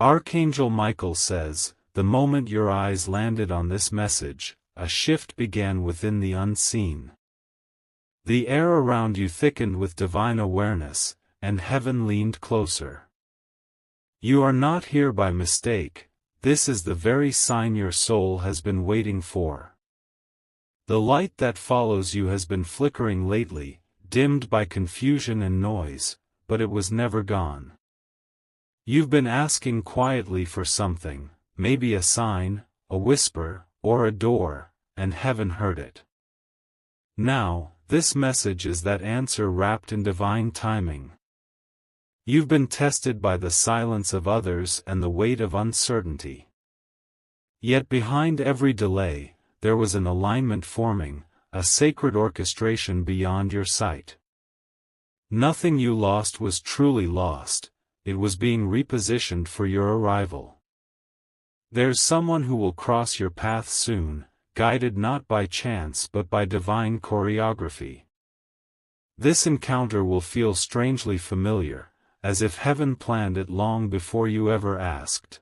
Archangel Michael says, the moment your eyes landed on this message, a shift began within the unseen. The air around you thickened with divine awareness, and heaven leaned closer. You are not here by mistake, this is the very sign your soul has been waiting for. The light that follows you has been flickering lately, dimmed by confusion and noise, but it was never gone. You've been asking quietly for something, maybe a sign, a whisper, or a door, and heaven heard it. Now, this message is that answer wrapped in divine timing. You've been tested by the silence of others and the weight of uncertainty. Yet behind every delay, there was an alignment forming, a sacred orchestration beyond your sight. Nothing you lost was truly lost, it was being repositioned for your arrival. There's someone who will cross your path soon, guided not by chance but by divine choreography. This encounter will feel strangely familiar, as if heaven planned it long before you ever asked.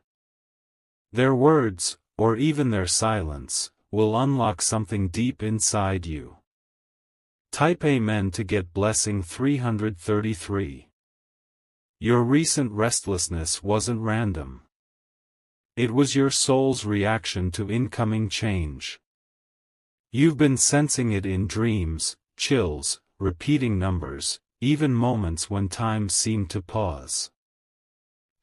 Their words, or even their silence, will unlock something deep inside you. Type Amen to get blessing 333. Your recent restlessness wasn't random. It was your soul's reaction to incoming change. You've been sensing it in dreams, chills, repeating numbers, even moments when time seemed to pause.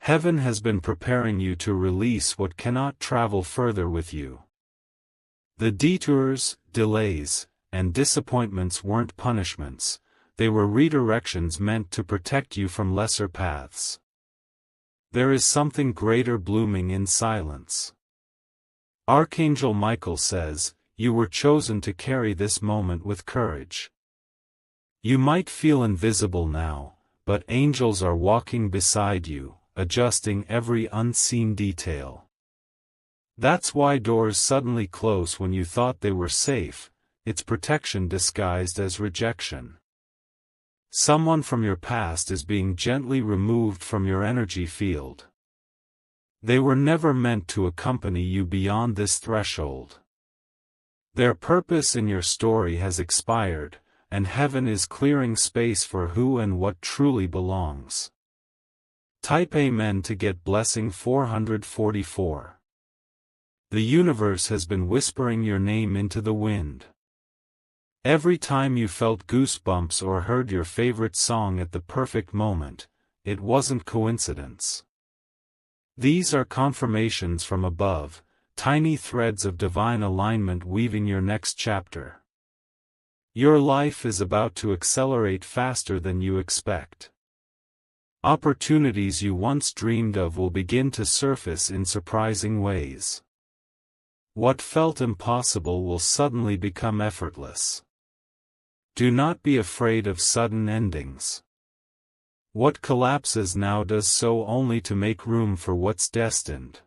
Heaven has been preparing you to release what cannot travel further with you. The detours, delays, and disappointments weren't punishments, they were redirections meant to protect you from lesser paths. There is something greater blooming in silence. Archangel Michael says, you were chosen to carry this moment with courage. You might feel invisible now, but angels are walking beside you, adjusting every unseen detail. That's why doors suddenly close when you thought they were safe, it's protection disguised as rejection. Someone from your past is being gently removed from your energy field. They were never meant to accompany you beyond this threshold. Their purpose in your story has expired, and heaven is clearing space for who and what truly belongs. Type Amen to get blessing 444. The universe has been whispering your name into the wind. Every time you felt goosebumps or heard your favorite song at the perfect moment, it wasn't coincidence. These are confirmations from above, tiny threads of divine alignment weaving your next chapter. Your life is about to accelerate faster than you expect. Opportunities you once dreamed of will begin to surface in surprising ways. What felt impossible will suddenly become effortless. Do not be afraid of sudden endings. What collapses now does so only to make room for what's destined.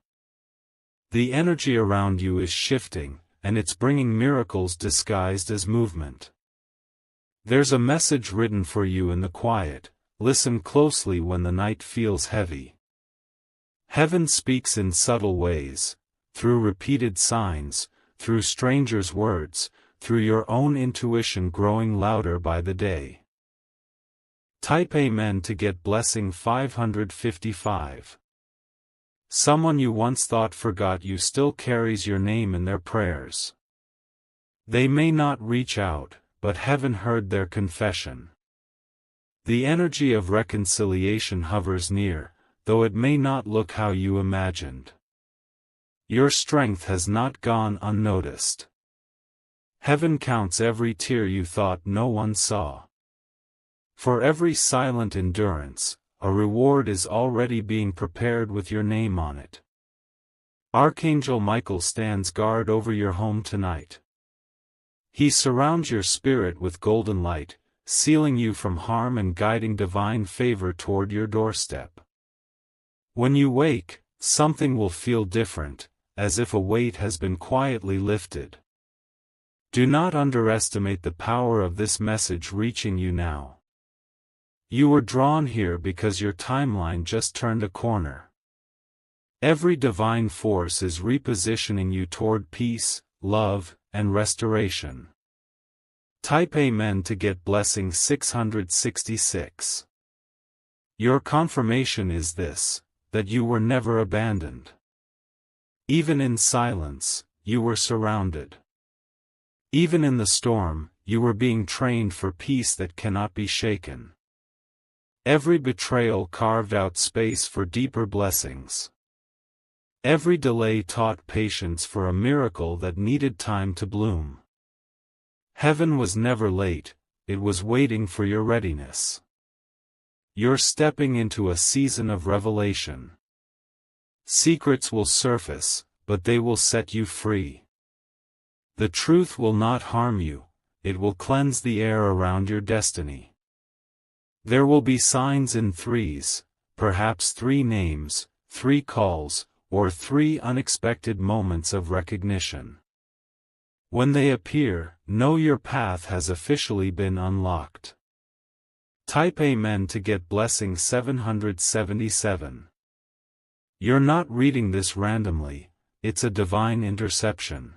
The energy around you is shifting, and it's bringing miracles disguised as movement. There's a message written for you in the quiet, listen closely when the night feels heavy. Heaven speaks in subtle ways, through repeated signs, through strangers' words, through your own intuition growing louder by the day. Type Amen to get blessing 555. Someone you once thought forgot you still carries your name in their prayers. They may not reach out, but heaven heard their confession. The energy of reconciliation hovers near, though it may not look how you imagined. Your strength has not gone unnoticed. Heaven counts every tear you thought no one saw. For every silent endurance, a reward is already being prepared with your name on it. Archangel Michael stands guard over your home tonight. He surrounds your spirit with golden light, sealing you from harm and guiding divine favor toward your doorstep. When you wake, something will feel different, as if a weight has been quietly lifted. Do not underestimate the power of this message reaching you now. You were drawn here because your timeline just turned a corner. Every divine force is repositioning you toward peace, love, and restoration. Type Amen to get blessing 666. Your confirmation is this, that you were never abandoned. Even in silence, you were surrounded. Even in the storm, you were being trained for peace that cannot be shaken. Every betrayal carved out space for deeper blessings. Every delay taught patience for a miracle that needed time to bloom. Heaven was never late, it was waiting for your readiness. You're stepping into a season of revelation. Secrets will surface, but they will set you free. The truth will not harm you, it will cleanse the air around your destiny. There will be signs in threes, perhaps 3 names, 3 calls, or 3 unexpected moments of recognition. When they appear, know your path has officially been unlocked. Type Amen to get blessing 777. You're not reading this randomly, it's a divine interception.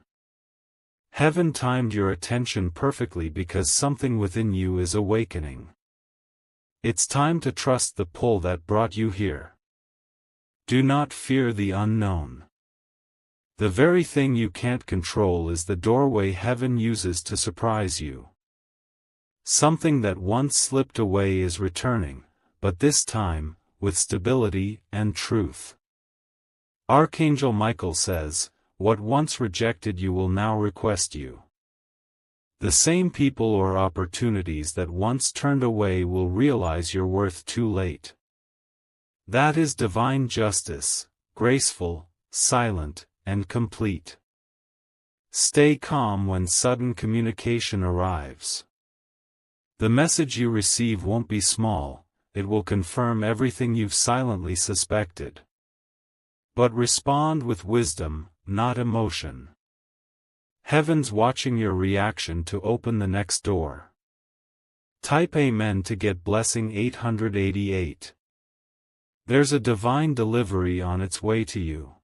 Heaven timed your attention perfectly because something within you is awakening. It's time to trust the pull that brought you here. Do not fear the unknown. The very thing you can't control is the doorway heaven uses to surprise you. Something that once slipped away is returning, but this time, with stability and truth. Archangel Michael says, "What once rejected you will now request you." The same people or opportunities that once turned away will realize your worth too late. That is divine justice, graceful, silent, and complete. Stay calm when sudden communication arrives. The message you receive won't be small, it will confirm everything you've silently suspected. But respond with wisdom, not emotion. Heaven's watching your reaction to open the next door. Type Amen to get blessing 888. There's a divine delivery on its way to you.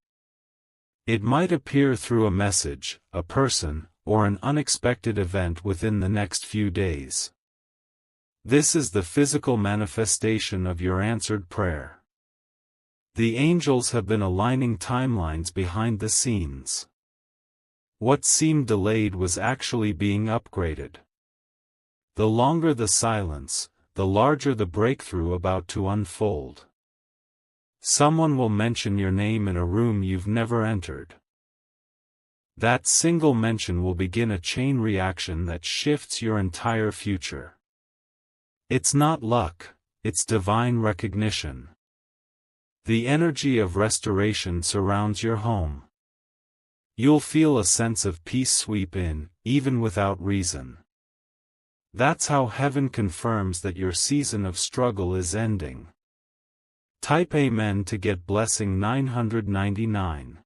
It might appear through a message, a person, or an unexpected event within the next few days. This is the physical manifestation of your answered prayer. The angels have been aligning timelines behind the scenes. What seemed delayed was actually being upgraded. The longer the silence, the larger the breakthrough about to unfold. Someone will mention your name in a room you've never entered. That single mention will begin a chain reaction that shifts your entire future. It's not luck, it's divine recognition. The energy of restoration surrounds your home. You'll feel a sense of peace sweep in, even without reason. That's how heaven confirms that your season of struggle is ending. Type Amen to get blessing 999.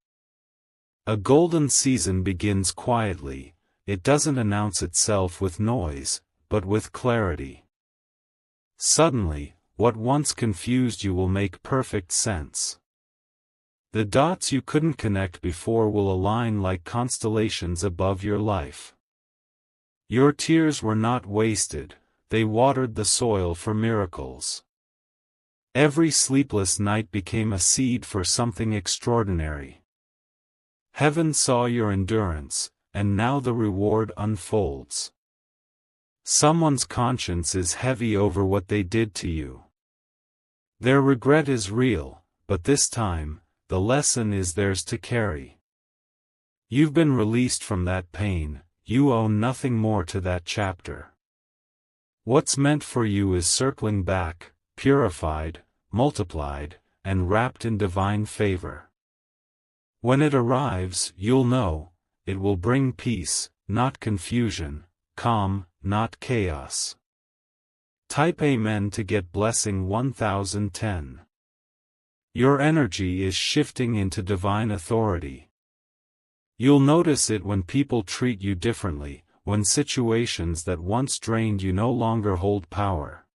A golden season begins quietly, it doesn't announce itself with noise, but with clarity. Suddenly, what once confused you will make perfect sense. The dots you couldn't connect before will align like constellations above your life. Your tears were not wasted, they watered the soil for miracles. Every sleepless night became a seed for something extraordinary. Heaven saw your endurance, and now the reward unfolds. Someone's conscience is heavy over what they did to you. Their regret is real, but this time, the lesson is theirs to carry. You've been released from that pain, you owe nothing more to that chapter. What's meant for you is circling back, purified, multiplied, and wrapped in divine favor. When it arrives, you'll know, it will bring peace, not confusion, calm, not chaos. Type Amen to get blessing 1010. Your energy is shifting into divine authority. You'll notice it when people treat you differently, when situations that once drained you no longer hold power.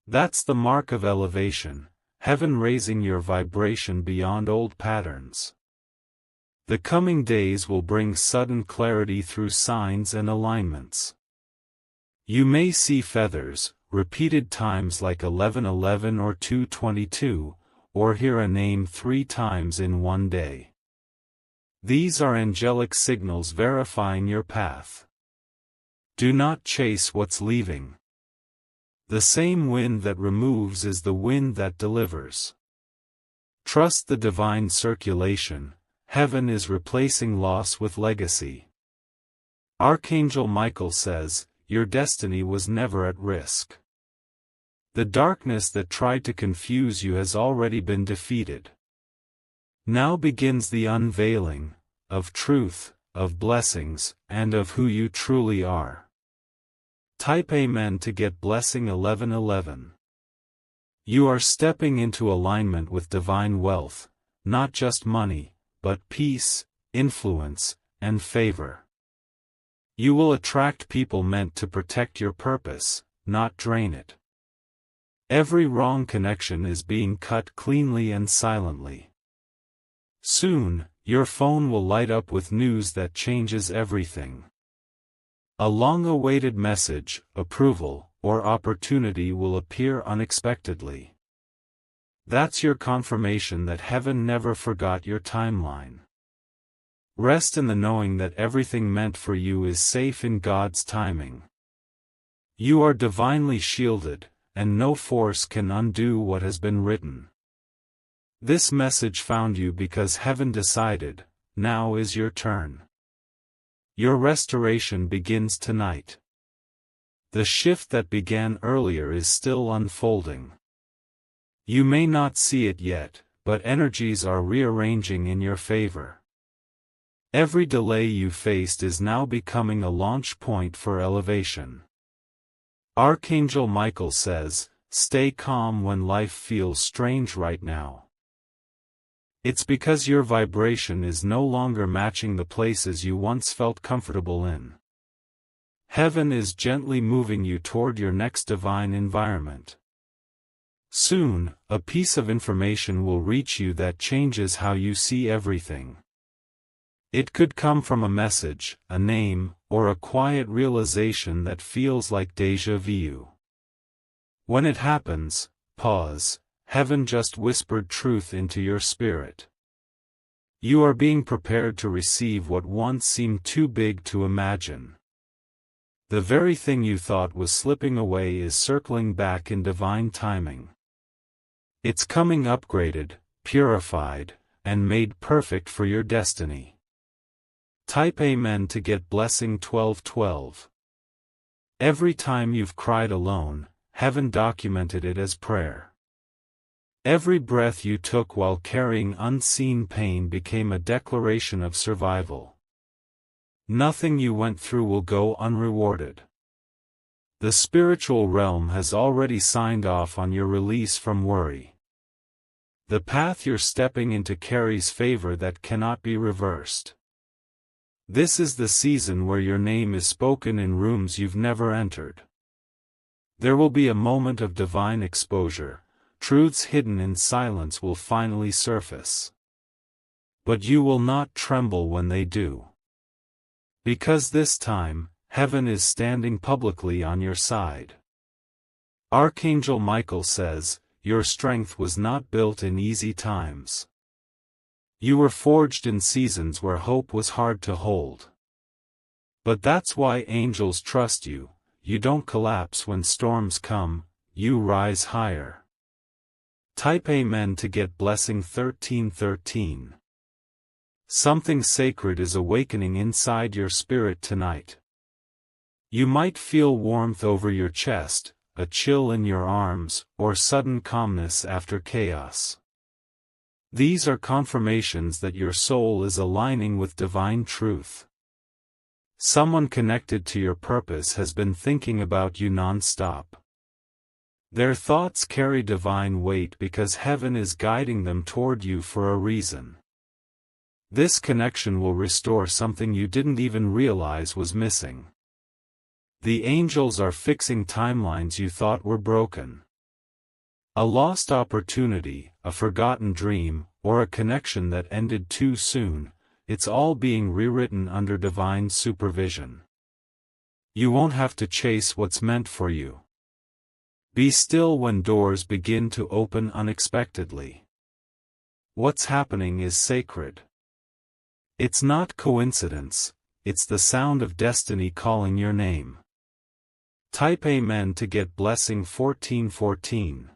That's the mark of elevation. heaven raising your vibration beyond old patterns. The coming days will bring sudden clarity through signs and alignments. You may see feathers, repeated times like 1111 or 222, or hear a name 3 times in one day. These are angelic signals verifying your path. Do not chase what's leaving. The same wind that removes is the wind that delivers. Trust the divine circulation. Heaven is replacing loss with legacy. Archangel Michael says, your destiny was never at risk. The darkness that tried to confuse you has already been defeated. Now begins the unveiling of truth, of blessings, and of who you truly are. Type Amen to get blessing 1111. You are stepping into alignment with divine wealth, not just money, but peace, influence, and favor. You will attract people meant to protect your purpose, not drain it. Every wrong connection is being cut cleanly and silently. Soon, your phone will light up with news that changes everything. A long-awaited message, approval, or opportunity will appear unexpectedly. That's your confirmation that heaven never forgot your timeline. Rest in the knowing that everything meant for you is safe in God's timing. You are divinely shielded, and no force can undo what has been written. This message found you because heaven decided, now is your turn. Your restoration begins tonight. The shift that began earlier is still unfolding. You may not see it yet, but energies are rearranging in your favor. Every delay you faced is now becoming a launch point for elevation. Archangel Michael says, stay calm when life feels strange right now. It's because your vibration is no longer matching the places you once felt comfortable in. Heaven is gently moving you toward your next divine environment. Soon, a piece of information will reach you that changes how you see everything. It could come from a message, a name, or a quiet realization that feels like déjà vu. When it happens, pause. Heaven just whispered truth into your spirit. You are being prepared to receive what once seemed too big to imagine. The very thing you thought was slipping away is circling back in divine timing. It's coming upgraded, purified, and made perfect for your destiny. Type Amen to get blessing 1212. Every time you've cried alone, heaven documented it as prayer. Every breath you took while carrying unseen pain became a declaration of survival. Nothing you went through will go unrewarded. The spiritual realm has already signed off on your release from worry. The path you're stepping into carries favor that cannot be reversed. This is the season where your name is spoken in rooms you've never entered. There will be a moment of divine exposure. Truths hidden in silence will finally surface. But you will not tremble when they do. Because this time, heaven is standing publicly on your side. Archangel Michael says, your strength was not built in easy times. You were forged in seasons where hope was hard to hold. But that's why angels trust you. You don't collapse when storms come, you rise higher. Type Amen to get blessing 1313. Something sacred is awakening inside your spirit tonight. You might feel warmth over your chest, a chill in your arms, or sudden calmness after chaos. These are confirmations that your soul is aligning with divine truth. Someone connected to your purpose has been thinking about you non-stop. Their thoughts carry divine weight because heaven is guiding them toward you for a reason. This connection will restore something you didn't even realize was missing. The angels are fixing timelines you thought were broken. A lost opportunity, a forgotten dream, or a connection that ended too soon, it's all being rewritten under divine supervision. You won't have to chase what's meant for you. Be still when doors begin to open unexpectedly. What's happening is sacred. It's not coincidence, it's the sound of destiny calling your name. Type Amen to get blessing 1414.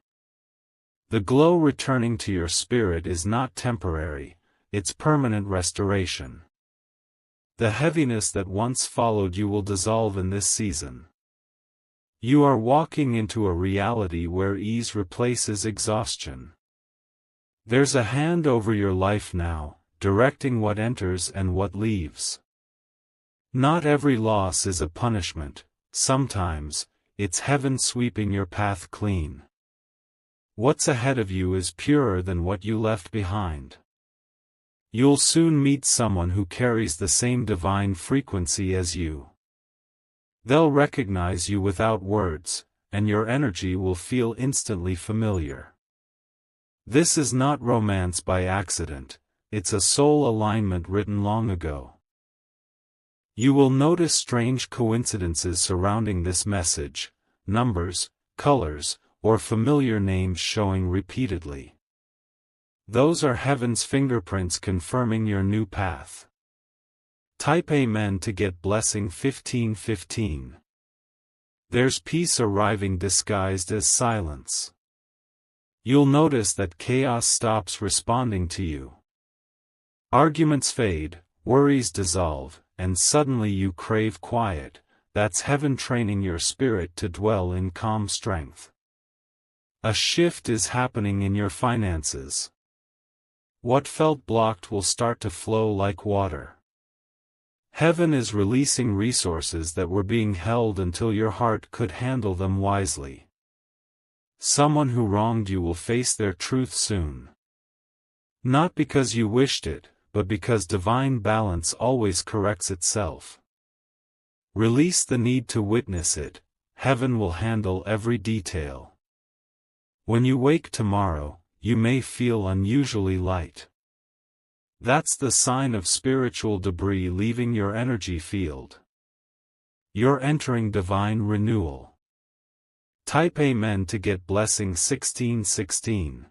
The glow returning to your spirit is not temporary, it's permanent restoration. The heaviness that once followed you will dissolve in this season. You are walking into a reality where ease replaces exhaustion. There's a hand over your life now, directing what enters and what leaves. Not every loss is a punishment, sometimes, it's heaven sweeping your path clean. What's ahead of you is purer than what you left behind. You'll soon meet someone who carries the same divine frequency as you. They'll recognize you without words, and your energy will feel instantly familiar. This is not romance by accident, it's a soul alignment written long ago. You will notice strange coincidences surrounding this message, numbers, colors, or familiar names showing repeatedly. Those are heaven's fingerprints confirming your new path. Type Amen to get blessing 1515. There's peace arriving disguised as silence. You'll notice that chaos stops responding to you. Arguments fade, worries dissolve, and suddenly you crave quiet. That's heaven training your spirit to dwell in calm strength. A shift is happening in your finances. What felt blocked will start to flow like water. Heaven is releasing resources that were being held until your heart could handle them wisely. Someone who wronged you will face their truth soon. Not because you wished it, but because divine balance always corrects itself. Release the need to witness it, heaven will handle every detail. When you wake tomorrow, you may feel unusually light. That's the sign of spiritual debris leaving your energy field. You're entering divine renewal. Type Amen to get blessing 1616.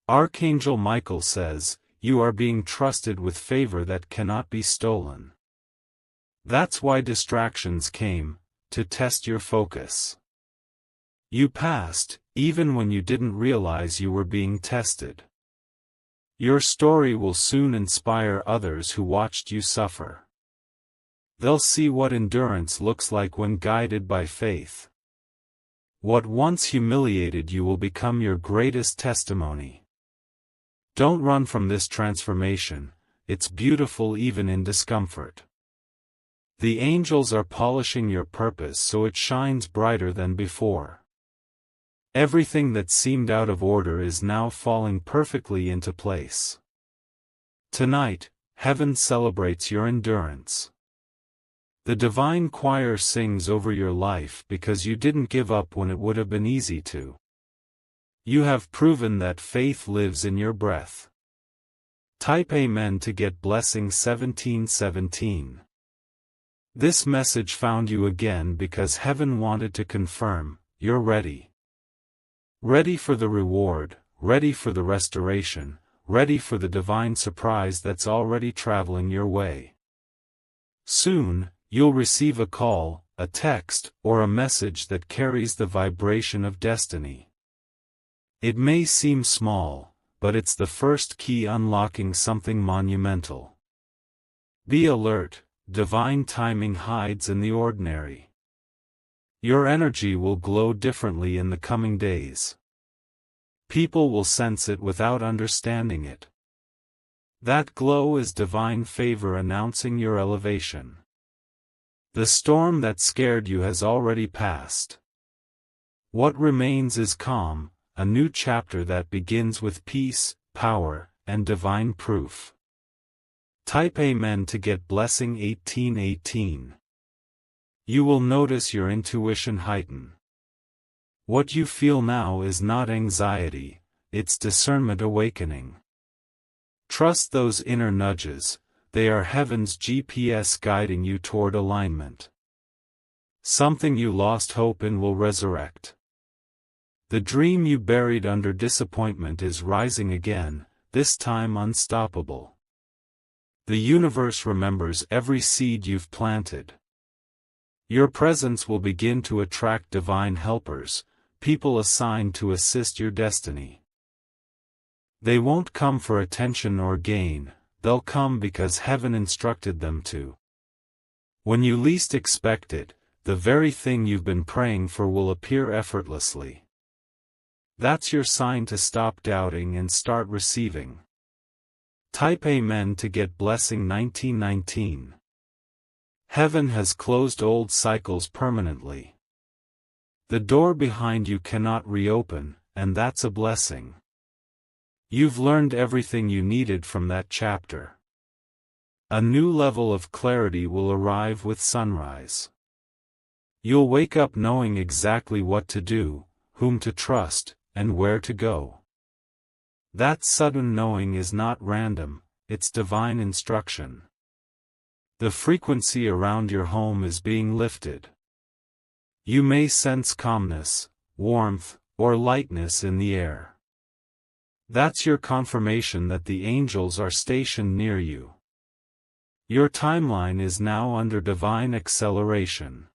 Archangel Michael says, you are being trusted with favor that cannot be stolen. That's why distractions came, to test your focus. You passed, even when you didn't realize you were being tested. Your story will soon inspire others who watched you suffer. They'll see what endurance looks like when guided by faith. What once humiliated you will become your greatest testimony. Don't run from this transformation, it's beautiful even in discomfort. The angels are polishing your purpose so it shines brighter than before. Everything that seemed out of order is now falling perfectly into place. Tonight, heaven celebrates your endurance. The divine choir sings over your life because you didn't give up when it would have been easy to. You have proven that faith lives in your breath. Type Amen to get blessing 1717. This message found you again because heaven wanted to confirm, you're ready. Ready for the reward, ready for the restoration, ready for the divine surprise that's already traveling your way. Soon, you'll receive a call, a text, or a message that carries the vibration of destiny. It may seem small, but it's the first key unlocking something monumental. Be alert, divine timing hides in the ordinary. Your energy will glow differently in the coming days. People will sense it without understanding it. That glow is divine favor announcing your elevation. The storm that scared you has already passed. What remains is calm, a new chapter that begins with peace, power, and divine proof. Type Amen to get blessing 1818. You will notice your intuition heighten. What you feel now is not anxiety, it's discernment awakening. Trust those inner nudges, they are heaven's GPS guiding you toward alignment. Something you lost hope in will resurrect. The dream you buried under disappointment is rising again, this time unstoppable. The universe remembers every seed you've planted. Your presence will begin to attract divine helpers, people assigned to assist your destiny. They won't come for attention or gain, they'll come because heaven instructed them to. When you least expect it, the very thing you've been praying for will appear effortlessly. That's your sign to stop doubting and start receiving. Type Amen to get blessing 1919. Heaven has closed old cycles permanently. The door behind you cannot reopen, and that's a blessing. You've learned everything you needed from that chapter. A new level of clarity will arrive with sunrise. You'll wake up knowing exactly what to do, whom to trust, and where to go. That sudden knowing is not random, it's divine instruction. The frequency around your home is being lifted. You may sense calmness, warmth, or lightness in the air. That's your confirmation that the angels are stationed near you. Your timeline is now under divine acceleration.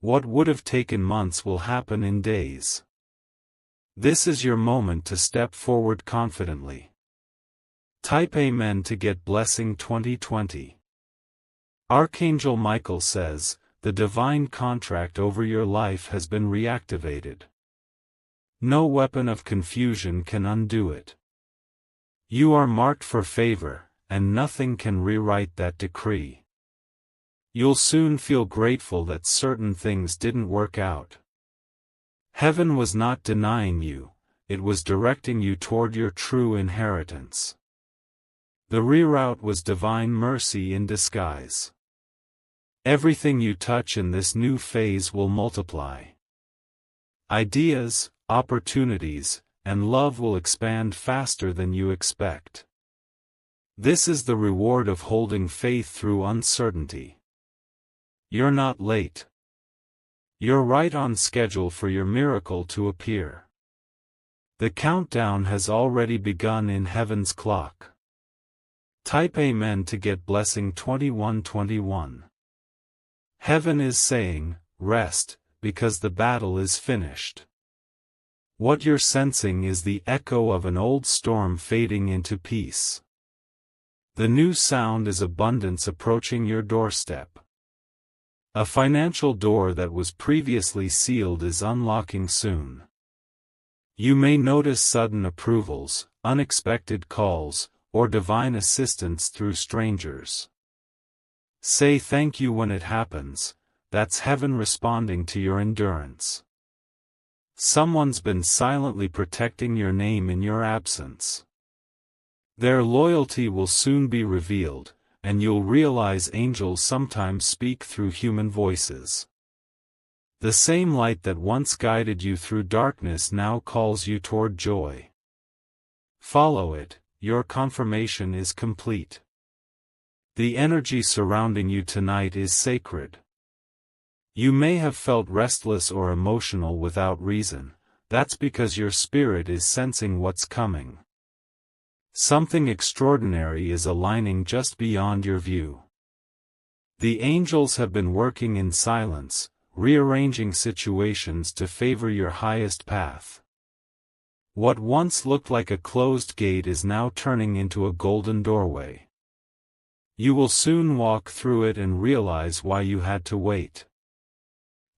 What would have taken months will happen in days. This is your moment to step forward confidently. Type Amen to get blessing 2020. Archangel Michael says, the divine contract over your life has been reactivated. No weapon of confusion can undo it. You are marked for favor, and nothing can rewrite that decree. You'll soon feel grateful that certain things didn't work out. Heaven was not denying you, it was directing you toward your true inheritance. The reroute was divine mercy in disguise. Everything you touch in this new phase will multiply. Ideas, opportunities, and love will expand faster than you expect. This is the reward of holding faith through uncertainty. You're not late. You're right on schedule for your miracle to appear. The countdown has already begun in heaven's clock. Type Amen to get blessing 2121. Heaven is saying, rest, because the battle is finished. What you're sensing is the echo of an old storm fading into peace. The new sound is abundance approaching your doorstep. A financial door that was previously sealed is unlocking soon. You may notice sudden approvals, unexpected calls, or divine assistance through strangers. Say thank you when it happens, that's heaven responding to your endurance. Someone's been silently protecting your name in your absence. Their loyalty will soon be revealed, and you'll realize angels sometimes speak through human voices. The same light that once guided you through darkness now calls you toward joy. Follow it, your confirmation is complete. The energy surrounding you tonight is sacred. You may have felt restless or emotional without reason, that's because your spirit is sensing what's coming. Something extraordinary is aligning just beyond your view. The angels have been working in silence, rearranging situations to favor your highest path. What once looked like a closed gate is now turning into a golden doorway. You will soon walk through it and realize why you had to wait.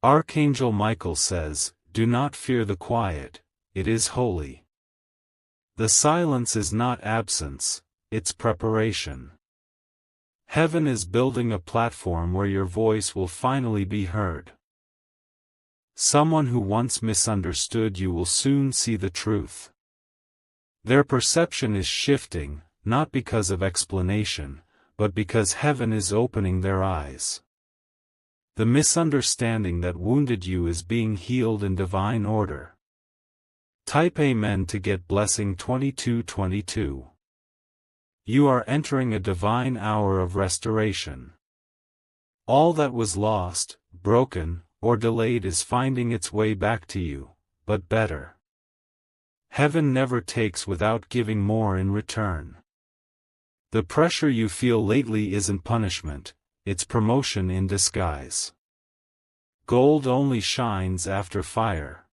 Archangel Michael says, do not fear the quiet, it is holy. The silence is not absence, it's preparation. Heaven is building a platform where your voice will finally be heard. Someone who once misunderstood you will soon see the truth. Their perception is shifting, not because of explanation, but because heaven is opening their eyes. The misunderstanding that wounded you is being healed in divine order. Type Amen to get blessing 2222. You are entering a divine hour of restoration. All that was lost, broken, or delayed is finding its way back to you, but better. Heaven never takes without giving more in return. The pressure you feel lately isn't punishment, it's promotion in disguise. Gold only shines after fire.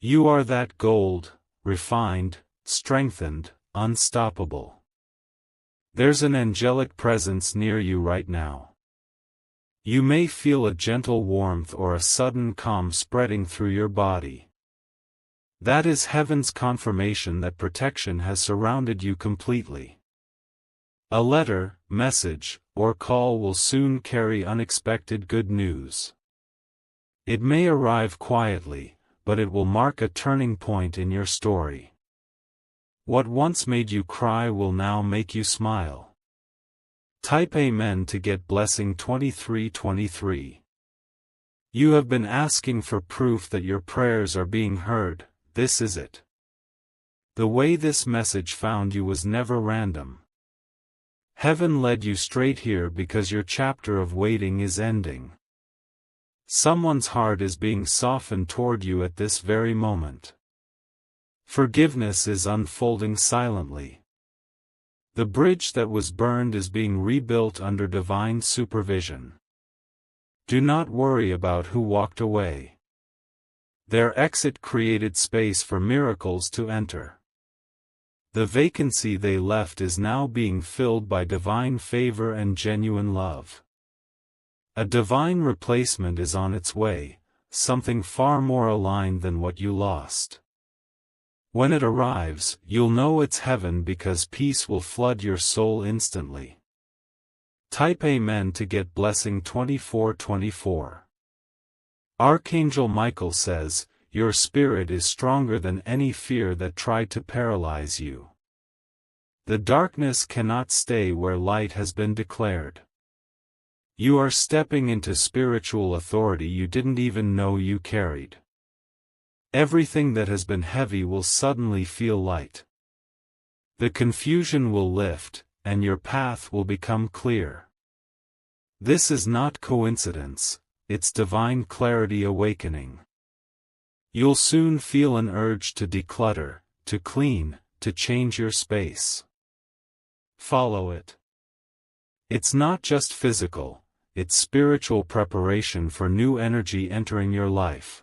You are that gold, refined, strengthened, unstoppable. There's an angelic presence near you right now. You may feel a gentle warmth or a sudden calm spreading through your body. That is heaven's confirmation that protection has surrounded you completely. A letter, message, or call will soon carry unexpected good news. It may arrive quietly, but it will mark a turning point in your story. What once made you cry will now make you smile. Type Amen to get blessing 2323. You have been asking for proof that your prayers are being heard. This is it. The way this message found you was never random. Heaven led you straight here because your chapter of waiting is ending. Someone's heart is being softened toward you at this very moment. Forgiveness is unfolding silently. The bridge that was burned is being rebuilt under divine supervision. Do not worry about who walked away. Their exit created space for miracles to enter. The vacancy they left is now being filled by divine favor and genuine love. A divine replacement is on its way, something far more aligned than what you lost. When it arrives, you'll know it's heaven because peace will flood your soul instantly. Type Amen to get blessing 2424. Archangel Michael says, your spirit is stronger than any fear that tried to paralyze you. The darkness cannot stay where light has been declared. You are stepping into spiritual authority you didn't even know you carried. Everything that has been heavy will suddenly feel light. The confusion will lift, and your path will become clear. This is not coincidence, it's divine clarity awakening. You'll soon feel an urge to declutter, to clean, to change your space. Follow it. It's not just physical. It's spiritual preparation for new energy entering your life.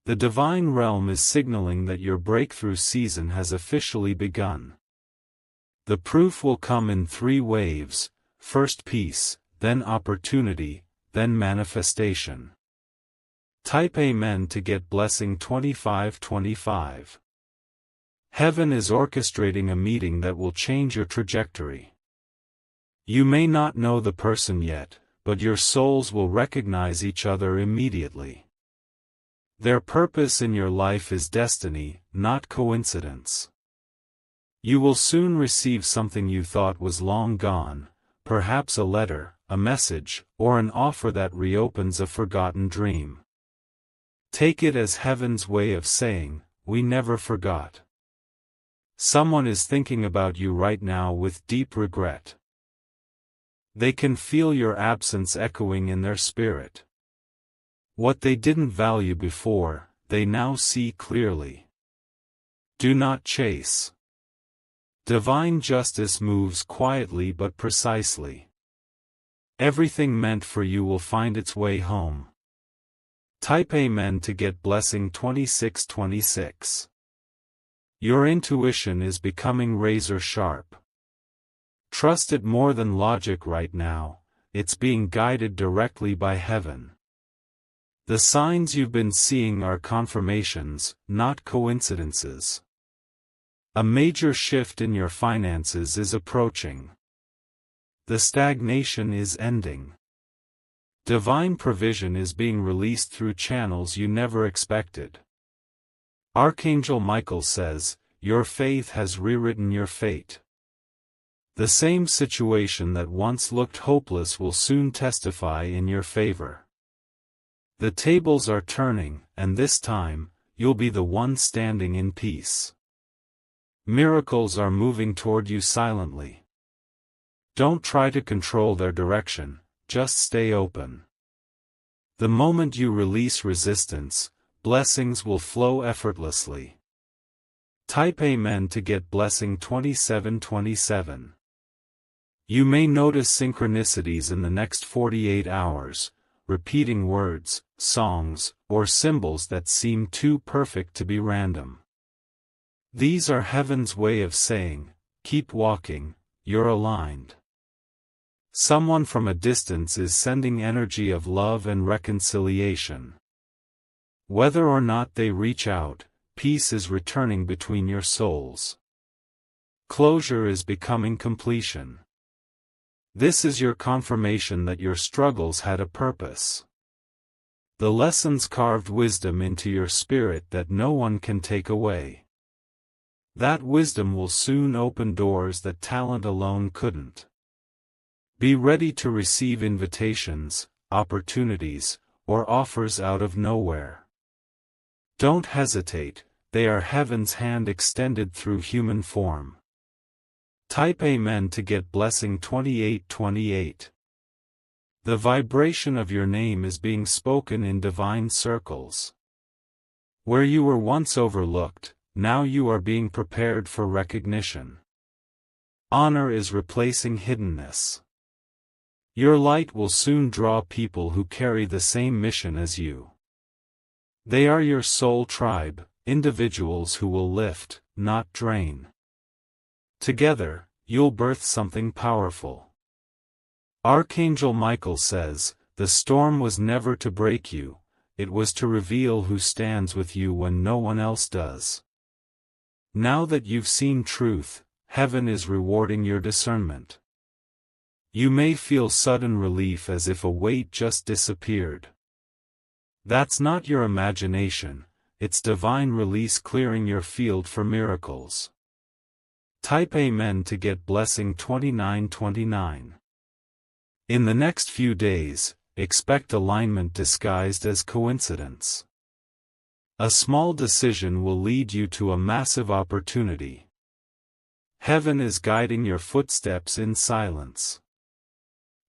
The divine realm is signaling that your breakthrough season has officially begun. The proof will come in 3 waves: first peace, then opportunity, then manifestation. Type Amen to get blessing 2525. Heaven is orchestrating a meeting that will change your trajectory. You may not know the person yet, but your souls will recognize each other immediately. Their purpose in your life is destiny, not coincidence. You will soon receive something you thought was long gone, perhaps a letter, a message, or an offer that reopens a forgotten dream. Take it as heaven's way of saying, we never forgot. Someone is thinking about you right now with deep regret. They can feel your absence echoing in their spirit. What they didn't value before, they now see clearly. Do not chase. Divine justice moves quietly but precisely. Everything meant for you will find its way home. Type Amen to get blessing 2626. Your intuition is becoming razor sharp. Trust it more than logic right now, it's being guided directly by heaven. The signs you've been seeing are confirmations, not coincidences. A major shift in your finances is approaching. The stagnation is ending. Divine provision is being released through channels you never expected. Archangel Michael says, your faith has rewritten your fate. The same situation that once looked hopeless will soon testify in your favor. The tables are turning, and this time, you'll be the one standing in peace. Miracles are moving toward you silently. Don't try to control their direction, just stay open. The moment you release resistance, blessings will flow effortlessly. Type Amen to get blessing 2727. You may notice synchronicities in the next 48 hours, repeating words, songs, or symbols that seem too perfect to be random. These are heaven's way of saying, keep walking, you're aligned. Someone from a distance is sending energy of love and reconciliation. Whether or not they reach out, peace is returning between your souls. Closure is becoming completion. This is your confirmation that your struggles had a purpose. The lessons carved wisdom into your spirit that no one can take away. That wisdom will soon open doors that talent alone couldn't. Be ready to receive invitations, opportunities, or offers out of nowhere. Don't hesitate, they are heaven's hand extended through human form. Type Amen to get blessing 2828. The vibration of your name is being spoken in divine circles. Where you were once overlooked, now you are being prepared for recognition. Honor is replacing hiddenness. Your light will soon draw people who carry the same mission as you. They are your soul tribe, individuals who will lift, not drain. Together, you'll birth something powerful. Archangel Michael says, the storm was never to break you, it was to reveal who stands with you when no one else does. Now that you've seen truth, heaven is rewarding your discernment. You may feel sudden relief as if a weight just disappeared. That's not your imagination, it's divine release clearing your field for miracles. Type Amen to get blessing 2929. In the next few days, expect alignment disguised as coincidence. A small decision will lead you to a massive opportunity. Heaven is guiding your footsteps in silence.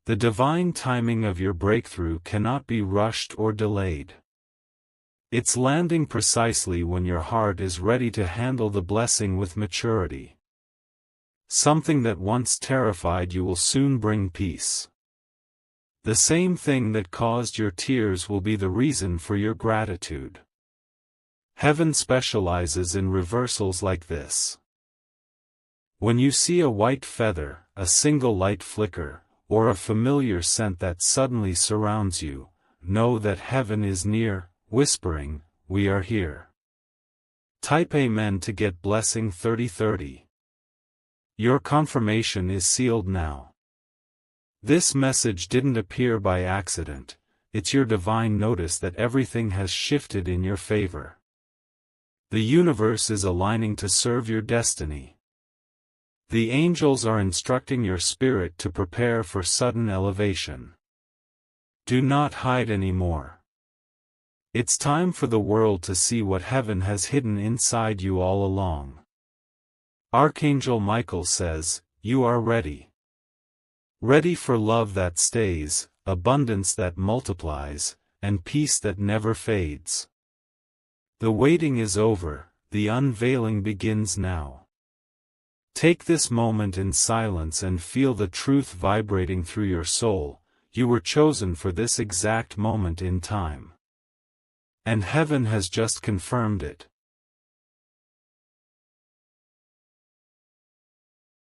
The divine timing of your breakthrough cannot be rushed or delayed. It's landing precisely when your heart is ready to handle the blessing with maturity. Something that once terrified you will soon bring peace. The same thing that caused your tears will be the reason for your gratitude. Heaven specializes in reversals like this. When you see a white feather, a single light flicker, or a familiar scent that suddenly surrounds you, know that heaven is near, whispering, "We are here." Type Amen to get blessing 3030. Your confirmation is sealed now. This message didn't appear by accident, it's your divine notice that everything has shifted in your favor. The universe is aligning to serve your destiny. The angels are instructing your spirit to prepare for sudden elevation. Do not hide anymore. It's time for the world to see what heaven has hidden inside you all along. Archangel Michael says, you are ready. Ready for love that stays, abundance that multiplies, and peace that never fades. The waiting is over, the unveiling begins now. Take this moment in silence and feel the truth vibrating through your soul. You were chosen for this exact moment in time. And heaven has just confirmed it.